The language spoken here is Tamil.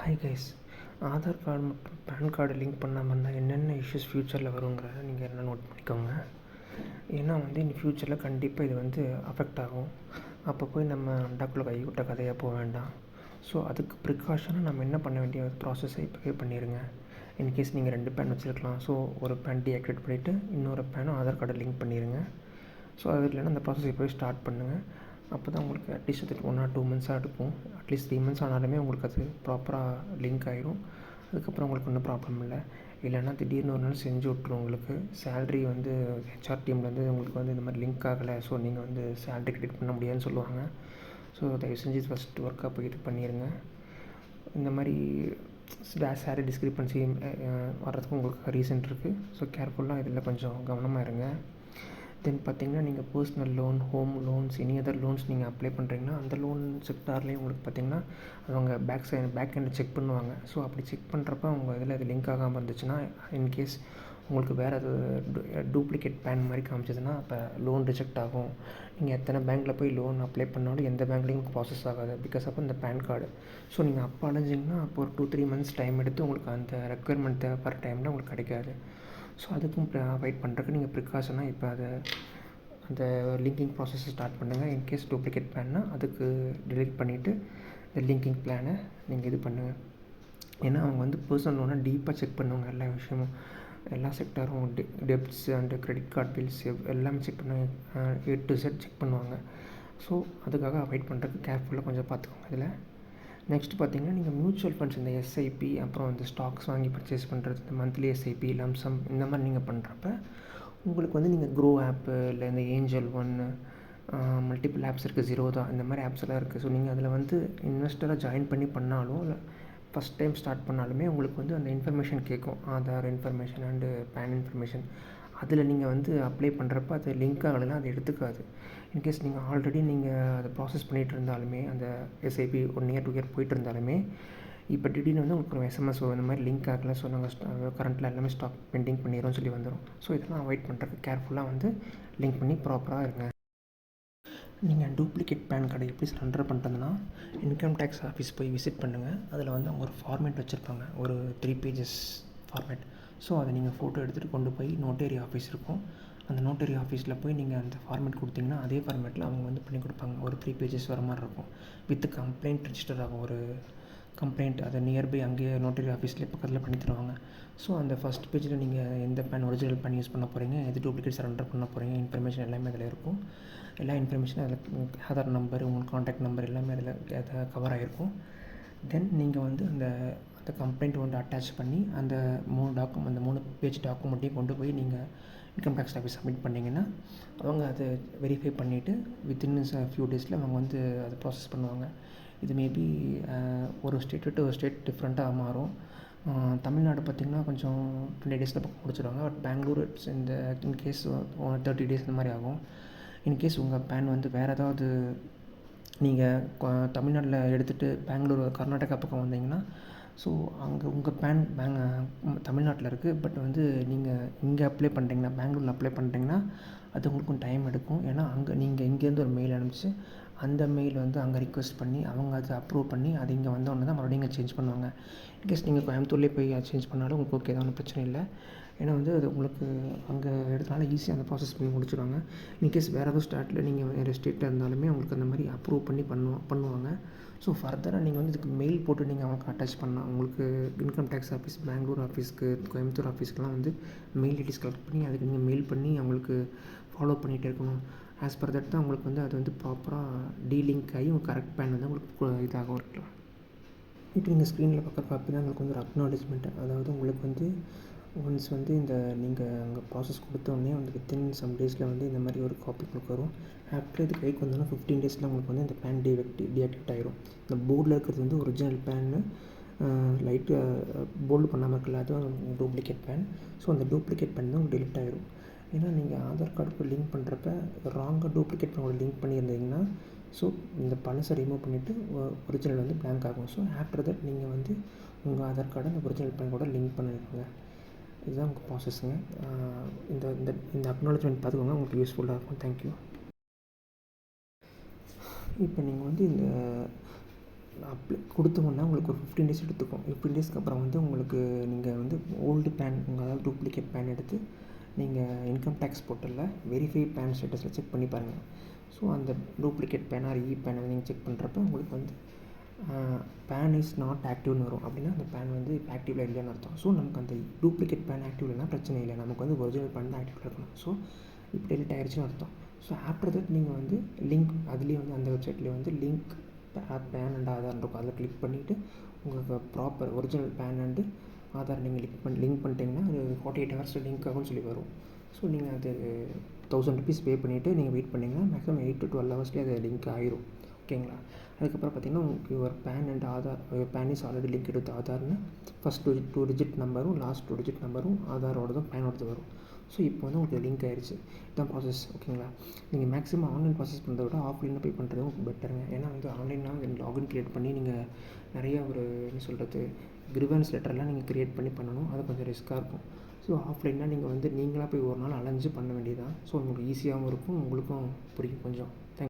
ஹாய் கைஸ், ஆதார் கார்டு மற்றும் பேன் கார்டு லிங்க் பண்ணாமல் இருந்தால் என்னென்ன இஷ்யூஸ் ஃப்யூச்சரில் வருங்கிறத நீங்கள் என்ன நோட் பண்ணிக்கோங்க. ஏன்னா இன் ஃப்யூச்சரில் கண்டிப்பாக இது அஃபெக்ட் ஆகும். அப்போ போய் நம்ம அண்டாக்குள்ளே கை விட்ட கதையாக போக வேண்டாம். ஸோ அதுக்கு ப்ரிகாஷனாக நம்ம என்ன பண்ண வேண்டிய ப்ராசஸை இப்போவே பண்ணிடுங்க. இன்கேஸ் நீங்கள் 2 பேன் வச்சுருக்கலாம். ஸோ ஒரு பேன் டீஆக்டிவேட் பண்ணிவிட்டு இன்னொரு பேனும் ஆதார் கார்டை லிங்க் பண்ணிடுங்க. ஸோ அது இல்லைன்னா அந்த ப்ராசஸ் இப்போவே ஸ்டார்ட் பண்ணுங்கள். அப்போ தான் உங்களுக்கு அட்லீஸ்ட் அது 1 or 2 months எடுக்கும். அட்லீஸ்ட் 3 months ஆனாலுமே உங்களுக்கு அது ப்ராப்பராக லிங்க் ஆகிரும். அதுக்கப்புறம் உங்களுக்கு ஒன்றும் ப்ராப்ளம் இல்லை. இல்லைன்னா திடீர்னு ஒரு நாள் செஞ்சு விட்ரும். உங்களுக்கு சேலரி ஹெச்ஆர் டீம்லேருந்து உங்களுக்கு இந்த மாதிரி லிங்க் ஆகலை, ஸோ நீங்கள் சேலரி கிரெடிட் பண்ண முடியாதுன்னு சொல்லுவாங்க. ஸோ தயவு செஞ்சு ஃபஸ்ட்டு ஒர்க்காக போய் இது பண்ணிடுங்க. இந்த மாதிரி சேலரி டிஸ்கிரிப்பன்சி வர்றதுக்கு உங்களுக்கு ரீசன் இருக்குது. ஸோ கேர்ஃபுல்லாக இதில் கொஞ்சம் கவனமாக இருங்க. தென் பார்த்திங்கன்னா, நீங்கள் personal loan, home loans, any other loans நீங்கள் அப்ளை பண்ணுறீங்கன்னா அந்த லோன் செக்டார்லேயும் உங்களுக்கு பார்த்திங்கன்னா அவங்க பேக் எண்டில் செக் பண்ணுவாங்க. ஸோ அப்படி செக் பண்ணுறப்ப அவங்க இதில் இது லிங்க் ஆகாமல் இருந்துச்சுன்னா, இன்கேஸ் உங்களுக்கு வேறு டூப்ளிகேட் பேன் மாதிரி காமிச்சதுன்னா அப்போ லோன் ரிஜெக்ட் ஆகும். நீங்கள் எத்தனை பேங்க்கில் போய் லோன் அப்ளை பண்ணாலும் எந்த பேங்க்லேயும் உங்களுக்கு ப்ராசஸ் ஆகாது. பிகாஸ் அப்போ இந்த பேன் கார்டு. ஸோ நீங்கள் அப்போ அலைஞ்சிங்கன்னா அப்போ ஒரு 2-3 months டைம் எடுத்து உங்களுக்கு அந்த ரெக்குயர்மெண்ட் தேவைப்படுற டைமில் உங்களுக்கு கிடைக்காது. ஸோ அதுக்கும் அவாய்ட் பண்ணுறதுக்கு நீங்கள் ப்ரிகாஷனாக இப்போ அந்த லிங்கிங் ப்ராசஸை ஸ்டார்ட் பண்ணுங்கள். இன்கேஸ் டூப்ளிகேட் பேன்னா அதுக்கு டிலீட் பண்ணிவிட்டு இந்த லிங்கிங் பிளானை நீங்கள் இது பண்ணுங்கள். ஏன்னா அவங்க பர்சனல் லோனை டீப்பாக செக் பண்ணுவாங்க. எல்லா விஷயமும், எல்லா செக்டாரும், debts and credit card bills எல்லாமே செக் பண்ணுவாங்க. A to Z செக் பண்ணுவாங்க. ஸோ அதுக்காக அவாய்ட் பண்ணுறதுக்கு கேர்ஃபுல்லாக கொஞ்சம் பார்த்துக்கோங்க. இதில் நெக்ஸ்ட் பார்த்திங்கன்னா, நீங்கள் மியூச்சுவல் ஃபண்ட்ஸ், இந்த எஸ்ஐபி, அப்புறம் இந்த ஸ்டாக்ஸ் வாங்கி பர்ச்சேஸ் பண்ணுறது, இந்த மந்த்லி எஸ்ஐபி, லம்சம், இந்த மாதிரி நீங்கள் பண்ணுறப்ப உங்களுக்கு நீங்கள் க்ரோ ஆப்பு, இல்லை இந்த ஏஞ்சல் ஒன்று, மல்டிபிள் ஆப்ஸ் இருக்குது, ஜீரோதா, இந்த மாதிரி ஆப்ஸ் எல்லாம் இருக்குது. ஸோ நீங்கள் அதில் இன்வெஸ்டராக ஜாயின் பண்ணி பண்ணாலும், இல்லை ஃபஸ்ட் டைம் ஸ்டார்ட் பண்ணாலுமே உங்களுக்கு அந்த இன்ஃபர்மேஷன் கேட்கும். Aadhaar information and PAN information. அதில் நீங்கள் அப்ளை பண்ணுறப்ப அது லிங்க் ஆகலைன்னா அது எடுத்துக்காது. இன்கேஸ் நீங்கள் ஆல்ரெடி அதை ப்ராசஸ் பண்ணிகிட்டு இருந்தாலுமே, அந்த எஸ்ஐபி 1 year 2 year போயிட்டு இருந்தாலுமே, இப்போ திடீர்னு உங்களுக்கு ஒரு எஸ்எம்எஸ் இந்த மாதிரி லிங்க் ஆகலை, ஸோ நாங்கள் கரண்ட்டில் எல்லாமே ஸ்டாக் பெண்டிங் பண்ணிடுறோம்னு சொல்லி வந்துடும். ஸோ இதெல்லாம் அவாய்ட் பண்ணுறதுக்கு கேர்ஃபுல்லாக லிங்க் பண்ணி ப்ராப்பராக இருங்க. நீங்கள் டூப்ளிகேட் பேன் கார்டை எப்படி சரண்டர் பண்ணுறதுன்னா, இன்கம் டேக்ஸ் ஆஃபீஸ் போய் விசிட் பண்ணுங்கள். அதில் அவங்க ஒரு ஃபார்மேட் வச்சுருப்பாங்க, ஒரு 3 pages ஃபார்மேட். ஸோ அதை நீங்கள் ஃபோட்டோ எடுத்துகிட்டு கொண்டு போய் நோட்டரி ஆஃபீஸ் இருக்கும். அந்த நோட்டரி ஆஃபீஸில் போய் நீங்கள் அந்த ஃபார்மேட் கொடுத்தீங்கன்னா அதே ஃபார்மேட்டில் அவங்க பண்ணி கொடுப்பாங்க. ஒரு 3 pages வர மாதிரி இருக்கும். வித் கம்ப்ளைண்ட் ரிஜிஸ்டர் ஆகும். ஒரு கம்ப்ளைண்ட் அதை நியர்பை அங்கேயே நோட்டரி ஆஃபீஸ்லேயே பக்கத்தில் பண்ணி தருவாங்க. ஸோ அந்த ஃபஸ்ட் பேஜில் நீங்கள் எந்த பேன் ஒரிஜினல் பேன் யூஸ் பண்ண போகிறீங்க, எது டூப்ளிகேட் சரண்டர் பண்ண போகிறீங்க, இன்ஃபர்மேஷன் எல்லாமே அதில் இருக்கும். எல்லா இன்ஃபர்மேஷனும் அதில் ஆதார் நம்பர், உங்களுக்கு காண்டாக்ட் நம்பர் எல்லாமே அதில் கவர் ஆகிருக்கும். தென் நீங்கள் அந்த கம்ப்ளைண்ட் அட்டாச் பண்ணி அந்த 3 பேஜ் டாக்குமெண்ட்டையும் கொண்டு போய் நீங்கள் இன்கம் டேக்ஸ் ஆஃபீஸ் சப்மிட் பண்ணிங்கன்னா அவங்க அதை வெரிஃபை பண்ணிவிட்டு வித்தின் ஃபியூ டேஸில் அவங்க அதை ப்ராசஸ் பண்ணுவாங்க. இது மேபி ஒரு ஸ்டேட் டு ஒரு ஸ்டேட் டிஃப்ரெண்ட்டாக மாறும். தமிழ்நாடு பார்த்திங்கன்னா கொஞ்சம் 20 days பக்கம் முடிச்சிடுவாங்க. பட் பெங்களூர் இந்த இன்கேஸ் 30 days இந்த மாதிரி ஆகும். இன்கேஸ் உங்கள் பேன் வேறு ஏதாவது நீங்கள் தமிழ்நாட்டில் எடுத்துகிட்டு பெங்களூர், கர்நாடகா பக்கம் வந்தீங்கன்னா, ஸோ அங்கே உங்கள் பேன் தமிழ்நாட்டில் இருக்குது. பட் நீங்கள் இங்கே அப்ளை பண்ணுறீங்கன்னா, பெங்களூரில் அப்ளை பண்ணுறீங்கன்னா அது உங்களுக்கும் டைம் எடுக்கும். ஏன்னா அங்கே நீங்கள் இங்கேருந்து ஒரு மெயில் அனுப்பிச்சு அந்த மெயில் அங்கே ரிக்வெஸ்ட் பண்ணி அவங்க அதை அப்ரூவ் பண்ணி அது இங்கே வந்தோடனே தான் மறுபடியும் இங்கே சேஞ்ச் பண்ணுவாங்க. இன்கேஸ் நீங்கள் கோயம்புத்தூர்லேயே போய் சேஞ்ச் பண்ணாலும் உங்களுக்கு ஓகே தான், ஒன்றும் பிரச்சனை இல்லை. ஏன்னா அது உங்களுக்கு அங்கே எடுத்தனால ஈஸியாக அந்த ப்ராசஸ் பண்ணி முடிச்சுடுவாங்க. இன்கேஸ் வேறு ஏதோ ஸ்டேட்டில் நீங்கள் வேறு ஸ்டேட்டில் இருந்தாலுமே உங்களுக்கு அந்த மாதிரி அப்ரூவ் பண்ணி பண்ணுவாங்க. ஸோ ஃபர்தராக நீங்கள் இதுக்கு மெயில் போட்டு நீங்கள் அவங்களுக்கு அட்டாச் பண்ணலாம். உங்களுக்கு இன்கம் டேக்ஸ் ஆஃபீஸ், பெங்களூர் ஆஃபீஸ்க்கு, கோயம்புத்தூர் ஆஃபீஸ்க்கெலாம் மெயில் டீட்டெயில்ஸ் கலெக்ட் பண்ணி அதுக்கு நீங்கள் மெயில் பண்ணி அவங்களுக்கு ஃபாலோ பண்ணிகிட்டே இருக்கணும். ஆஸ் பர் தட் தான் உங்களுக்கு அது ப்ராப்பராக டீலிங்க் ஆகி உங்கள் கரெக்ட் பேன் உங்களுக்கு இதாகவும் இருக்கலாம். இப்போ நீங்கள் ஸ்க்ரீனில் பார்க்குற காப்பி தான் உங்களுக்கு ஒரு அக்னாலஜ்மெண்ட். அதாவது உங்களுக்கு ஒன்ஸ் இந்த நீங்கள் அங்கே ப்ராசஸ் கொடுத்தோடனே வித்தின் சம் டேஸில் இந்த மாதிரி ஒரு காப்பி உங்களுக்கு வரும். ஆஃப்டர் இது கைக்கு வந்தோன்னா 15 days உங்களுக்கு இந்த பேன் டீஆக்டிவேட் ஆகிரும். இந்த போர்டில் இருக்கிறது ஒரிஜினல் பேன்னு லைட்டு போல்டு பண்ணாமல் இருக்குல்ல, அதுவும் டூப்ளிகேட் பேன். ஸோ அந்த டூப்ளிகேட் பேன் தான் டெலிட் ஆகிரும். ஏன்னா நீங்கள் ஆதார் கார்டுக்கு லிங்க் பண்ணுறப்ப ராங்காக டூப்ளிகேட் பேனோட லிங்க் பண்ணியிருந்தீங்கன்னா, ஸோ இந்த பழசை ரிமூவ் பண்ணிவிட்டு ஒரிஜினல் பிளாங்க் ஆகும். ஸோ ஆஃப்டர் தட் நீங்கள் உங்கள் ஆதார் கார்டை அந்த ஒரிஜினல் பேன் கூட லிங்க் பண்ணியிருக்கோங்க. இதுதான் உங்கள் ப்ராசஸ்ஸுங்க. இந்த அக்னாலஜ்மெண்ட் பார்த்துக்கோங்க, உங்களுக்கு யூஸ்ஃபுல்லாக இருக்கும். தேங்க்யூ. இப்போ நீங்கள் இந்த கொடுத்தோம்னா உங்களுக்கு ஒரு 15 டேஸ் எடுத்துக்கும். 15 டேஸ்க்கு அப்புறம் வந்து உங்களுக்கு நீங்கள் வந்து ஓல்டு பேன் அதாவது டூப்ளிகேட் பேன் எடுத்து நீங்கள் இன்கம் டேக்ஸ் போர்ட்டலில் வெரிஃபை பேன் ஸ்டேட்டஸில் செக் பண்ணி பாருங்கள். ஸோ அந்த டூப்ளிகேட் பேன் ஆர் பேனை நீங்கள் செக் பண்ணுறப்ப உங்களுக்கு வந்து பேன் இஸ் நாட் ஆக்டிவ்னு வரும். அப்படின்னா அந்த பேன் வந்து ஆக்டிவில் இல்லைன்னு அர்த்தம். ஸோ நமக்கு அந்த டூப்ளிகேட் பேன் ஆக்டிவ் இல்லைனா பிரச்சனை இல்லை, நமக்கு வந்து ஒரிஜினல் பேன் தான் ஆக்டிவில் இருக்கணும். ஸோ இப்போ டெலிட் ஆகிடுச்சுன்னு அர்த்தம். ஸோ ஆஃப்டர் தட் நீங்கள் வந்து லிங்க் அதுலேயே வந்து அந்த வெப்சைட்லேயே வந்து லிங்க் பேன் அண்ட் ஆதார் இருக்கும். அதில் கிளிக் பண்ணிவிட்டு உங்களுக்கு proper original PAN and Aadhaar நீங்கள் லிங்க் பண்ணிட்டீங்கன்னா அது 48 ஹவர்ஸில் லிங்க் ஆகும்னு சொல்லி வரும். ஸோ நீங்கள் அது 1000 ருபீஸ் பே பண்ணிவிட்டு நீங்கள் வெயிட் பண்ணிங்கன்னா மேக்ஸிமம் 8 to 12 ஹவர்ஸ்லேயே அது லிங்க் ஆகிரும். ஓகேங்களா? அதுக்கப்புறம் பார்த்திங்கன்னா உங்களுக்கு your PAN and Aadhaar PAN is already link with ஆதார்னு ஃபஸ்ட் 2 டிஜிட் நம்பரும் லாஸ்ட் 2 டிஜிட் நம்பரும் ஆதாரோடதும் பேனோடது வரும். ஸோ இப்போ வந்து உங்களுக்கு லிங்க் ஆயிடுச்சு. இதுதான் ப்ராசஸ். ஓகேங்களா? நீங்கள் மேக்ஸிமம் ஆன்லைன் ப்ராசஸ் பண்ணுறத விட ஆஃப்லைனில் போய் பண்ணுறது உங்களுக்கு பெட்டருங்க. ஏன்னா வந்து ஆன்லைனாக லாகின் க்ரியேட் பண்ணி நீங்கள் நிறையா ஒரு என்ன சொல்கிறது கிரிவன்ஸ் லெட்டர்லாம் நீங்கள் க்ரியேட் பண்ணி பண்ணணும். அது கொஞ்சம் ரிஸ்க்காக இருக்கும். ஸோ ஆஃப்லைன்னா நீங்கள் வந்து நீங்களாக போய் ஒரு நாள் அலைஞ்சு பண்ண வேண்டியதான். ஸோ உங்களுக்கு ஈஸியாகவும் இருக்கும், உங்களுக்கும் புரியும் கொஞ்சம்.